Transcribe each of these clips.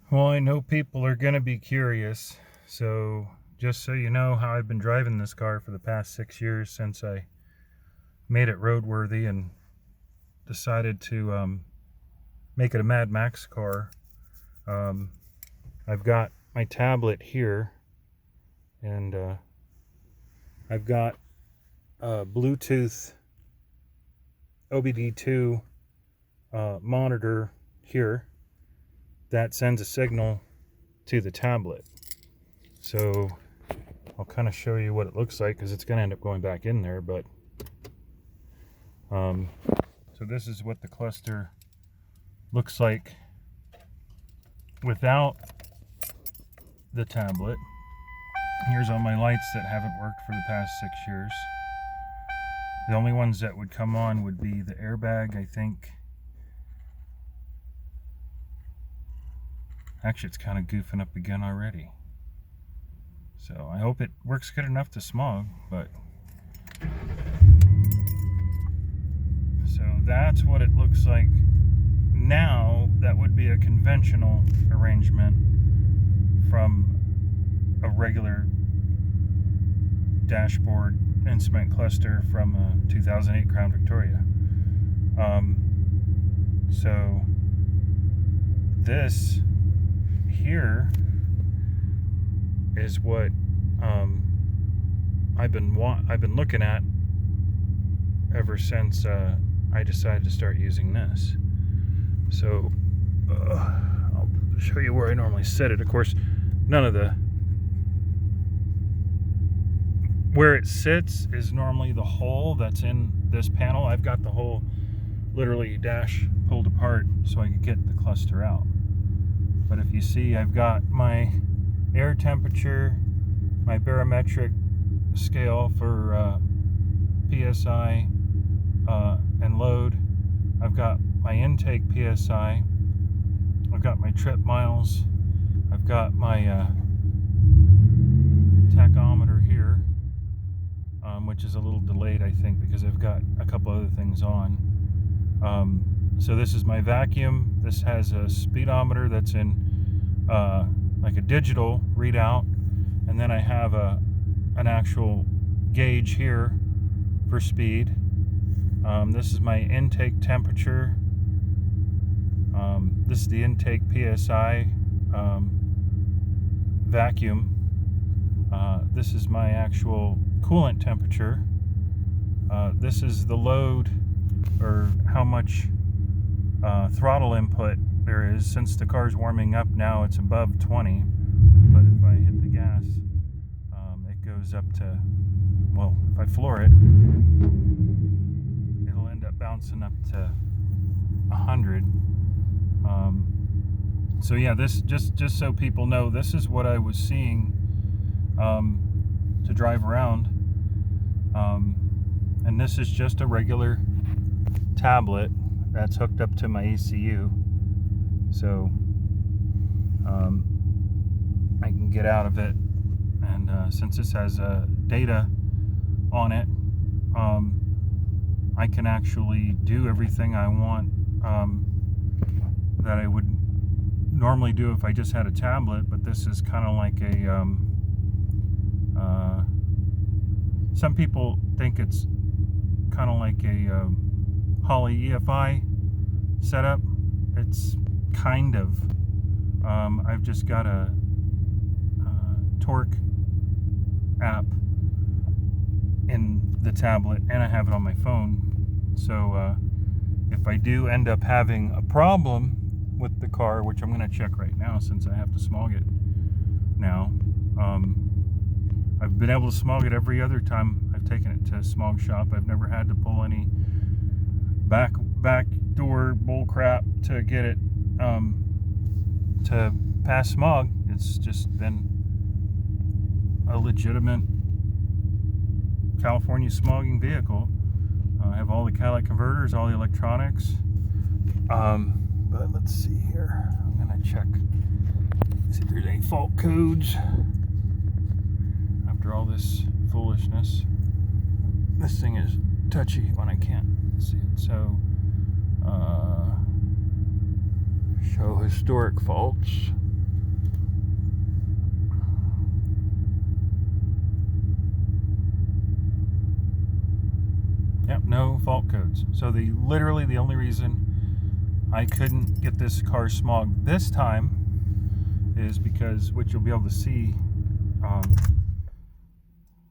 Well, I know people are going to be curious, so just so you know how I've been driving this car for the past 6 years since I made it roadworthy and decided to make it a Mad Max car. I've got my tablet here, and I've got a Bluetooth OBD2 monitor here that sends a signal to the tablet. So I'll kind of show you what it looks like, because it's going to end up going back in there. But so this is what the cluster looks like without the tablet. Here's all my lights that haven't worked for the past 6 years. The only ones that would come on would be the airbag, I think. Actually, it's kind of goofing up again already. So I hope it works good enough to smog, but... So that's what it looks like now. That would be a conventional arrangement from a regular dashboard instrument cluster from a 2008 Crown Victoria. So this here is what I've been looking at ever since I decided to start using this. So I'll show you where I normally set it. Of course, where it sits is normally the hole that's in this panel. I've got the whole literally dash pulled apart so I could get the cluster out. But if you see, I've got my air temperature, my barometric scale for PSI and load. I've got my intake PSI. I've got my trip miles. I've got my tachometer here, which is a little delayed, I think, because I've got a couple other things on. So this is my vacuum. This has a speedometer that's in like a digital readout, and then I have an actual gauge here for speed. This is my intake temperature. This is the intake PSI vacuum. This is my actual coolant temperature. This is the load, or how much throttle input there is. Since the car's warming up now, it's above 20, but if I hit the gas, it goes up to, well, if I floor it, it'll end up bouncing up to 100. So yeah, this just so people know, this is what I was seeing to drive around, and this is just a regular tablet that's hooked up to my ECU, so I can get out of it, and since this has data on it, I can actually do everything I want that I would normally do if I just had a tablet. But this is kind of like a some people think it's kind of like a Holley EFI setup. It's kind of. I've just got a torque app in the tablet, and I have it on my phone. So if I do end up having a problem with the car, which I'm going to check right now since I have to smog it now, I've been able to smog it every other time I've taken it to smog shop. I've never had to pull any back door bull crap to get it to pass smog. It's just been a legitimate California smogging vehicle. I have all the catalytic converters, all the electronics. But let's see here. I'm gonna check, see if there's any fault codes. After all this foolishness, this thing is touchy when I can't see it. So, show historic faults. no fault codes. So literally the only reason I couldn't get this car smogged this time is because, which you'll be able to see,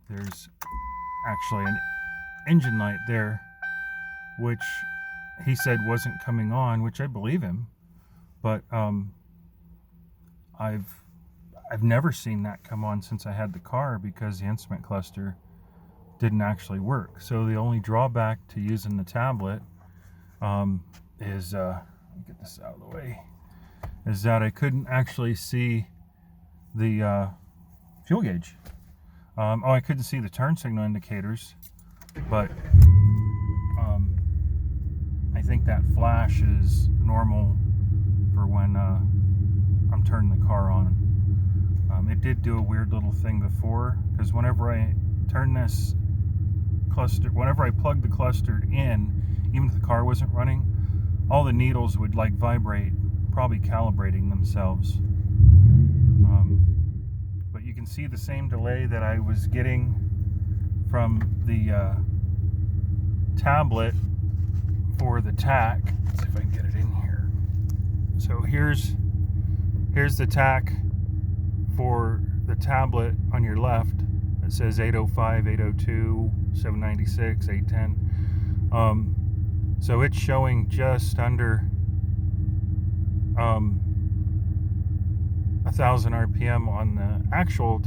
there's actually an engine light there, which he said wasn't coming on, which I believe him, but I've never seen that come on since I had the car, because the instrument cluster didn't actually work. So the only drawback to using the tablet is, let me get this out of the way, is that I couldn't actually see the fuel gauge. I couldn't see the turn signal indicators, but I think that flash is normal for when I'm turning the car on. It did do a weird little thing before, because whenever I turn this cluster, whenever I plugged the cluster in, even if the car wasn't running, all the needles would like vibrate, probably calibrating themselves. But you can see the same delay that I was getting from the tablet for the tack. Let's see if I can get it in here. So here's the tack for the tablet on your left. It says 805, 802, 796, 810. So it's showing just under 1,000 RPM on the actual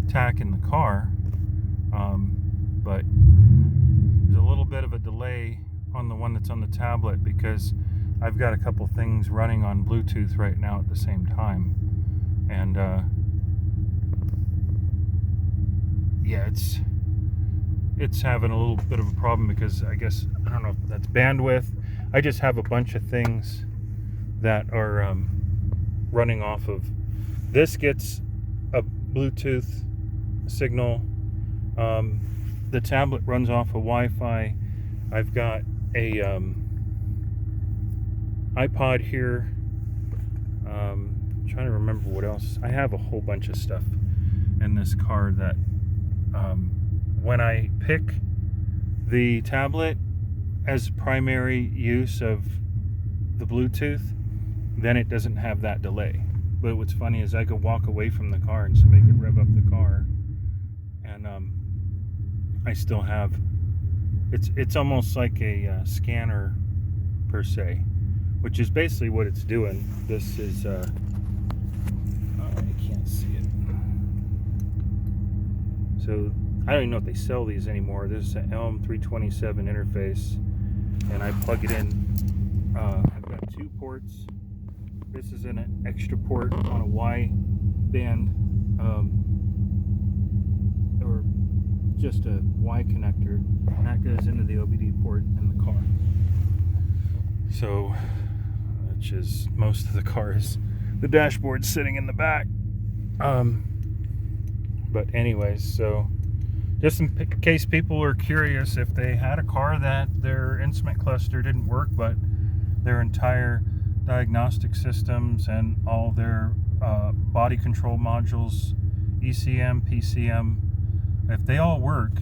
tack in the car, but there's a little bit of a delay on the one that's on the tablet, because I've got a couple things running on Bluetooth right now at the same time, and yeah, it's having a little bit of a problem, because I guess, I don't know if that's bandwidth. I just have a bunch of things that are running off of this. Gets a Bluetooth signal. The tablet runs off of Wi-Fi. I've got a iPod here. Trying to remember what else. I have a whole bunch of stuff in this car that when I pick the tablet as primary use of the Bluetooth, then it doesn't have that delay. But what's funny is I could walk away from the car and somebody could rev up the car, and I still have, it's almost like a scanner per se, which is basically what it's doing. This is you can't see it. So I don't even know if they sell these anymore. This is an Elm 327 interface, and I plug it in. I've got two ports. This is an extra port on a Y band, or just a Y connector, and that goes into the OBD port in the car. So, which is most of the car is the dashboard sitting in the back. But anyways, so just in case people are curious, if they had a car that their instrument cluster didn't work, but their entire diagnostic systems and all their body control modules, ECM, PCM, if they all work,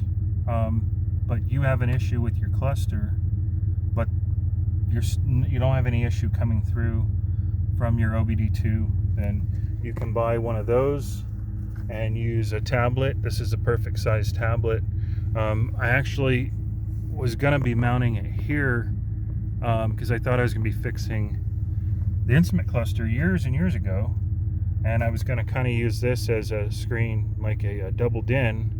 but you have an issue with your cluster, but you don't have any issue coming through from your OBD2, then you can buy one of those and use a tablet. This is a perfect size tablet. I actually was gonna be mounting it here because I thought I was gonna be fixing the instrument cluster years and years ago, and I was gonna kind of use this as a screen, like a double din,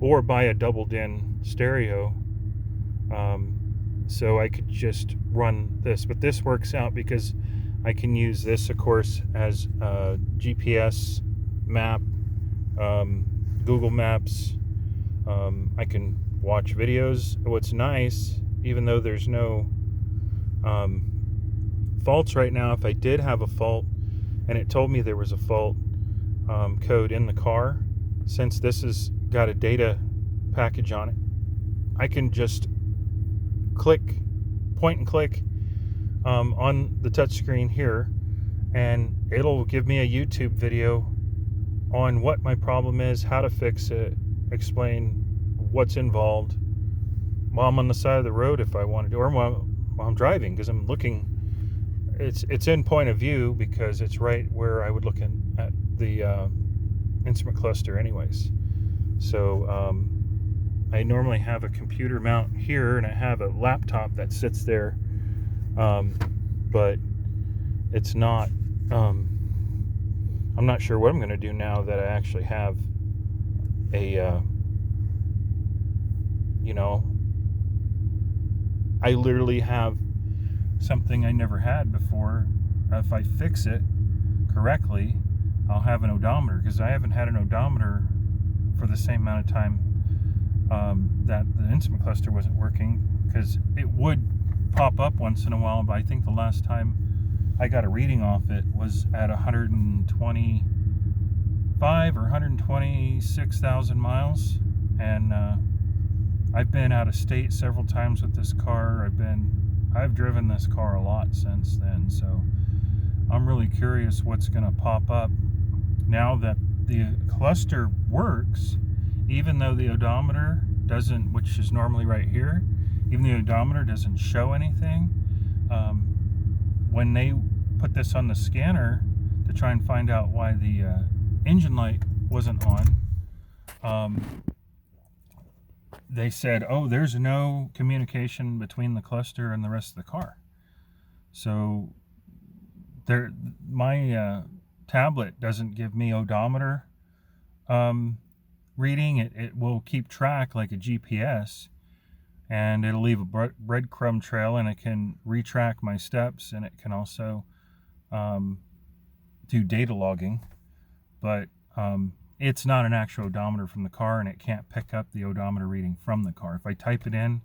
or buy a double din stereo, so I could just run this. But this works out because I can use this, of course, as a GPS map, Google Maps. I can watch videos. What's nice, even though there's no faults right now, if I did have a fault and it told me there was a fault code in the car, since this has got a data package on it, I can just point and click on the touchscreen here, and it'll give me a YouTube video on what my problem is, how to fix it, explain what's involved, while I'm on the side of the road if I wanted to, or while I'm driving, because I'm looking. It's in point of view because it's right where I would look at the instrument cluster anyways. So I normally have a computer mount here, and I have a laptop that sits there, but it's not. I'm not sure what I'm going to do now that I actually have a, I literally have something I never had before. If I fix it correctly, I'll have an odometer, because I haven't had an odometer for the same amount of time that the instrument cluster wasn't working, because it would pop up once in a while, but I think the last time I got a reading off it was at 125 or 126,000 miles, and I've been out of state several times with this car. I've driven this car a lot since then, so I'm really curious what's going to pop up now that the cluster works, even though the odometer doesn't, which is normally right here, even the odometer doesn't show anything. When they put this on the scanner to try and find out why the engine light wasn't on, they said, oh, there's no communication between the cluster and the rest of the car. So my tablet doesn't give me odometer reading. It will keep track like a GPS, and it'll leave a breadcrumb trail, and it can retrack my steps, and it can also do data logging, but it's not an actual odometer from the car, and it can't pick up the odometer reading from the car. If I type it in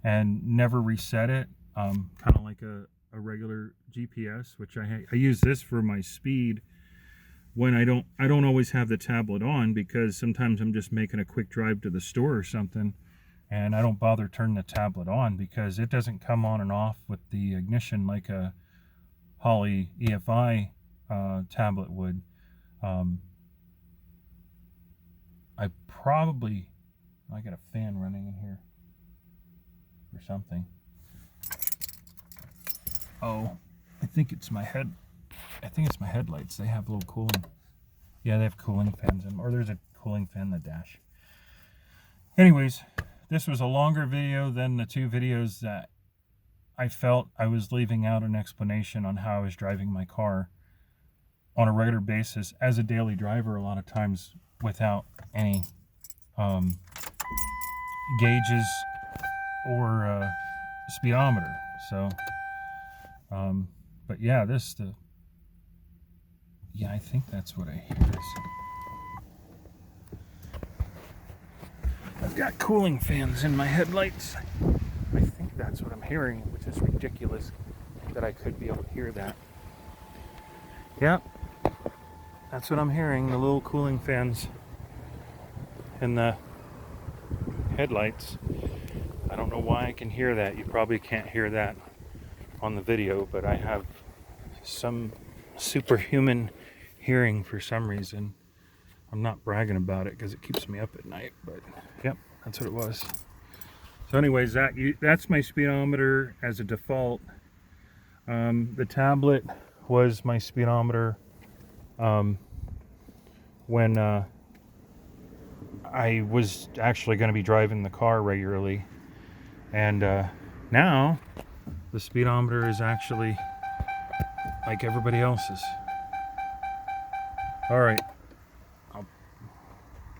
and never reset it, kind of like a regular GPS, which I use this for my speed when I don't always have the tablet on, because sometimes I'm just making a quick drive to the store or something, and I don't bother turning the tablet on because it doesn't come on and off with the ignition like a Holley EFI tablet would. I got a fan running in here or something. Oh, I think it's my headlights. They have little cooling. Yeah, they have cooling fans in them, or there's a cooling fan in the dash. Anyways, this was a longer video than the two videos that I felt I was leaving out an explanation on how I was driving my car on a regular basis as a daily driver, a lot of times without any gauges or speedometer. So but yeah, I think that's what I hear. I've got cooling fans in my headlights. I think that's what I'm hearing, which is ridiculous that I could be able to hear that. Yep, that's what I'm hearing, the little cooling fans in the headlights. I don't know why I can hear that. You probably can't hear that on the video, but I have some superhuman hearing for some reason. I'm not bragging about it because it keeps me up at night, but yep, that's what it was. So anyways, that's my speedometer as a default. The tablet was my speedometer when I was actually going to be driving the car regularly, and now the speedometer is actually like everybody else's. All right, I'll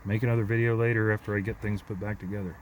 make another video later after I get things put back together.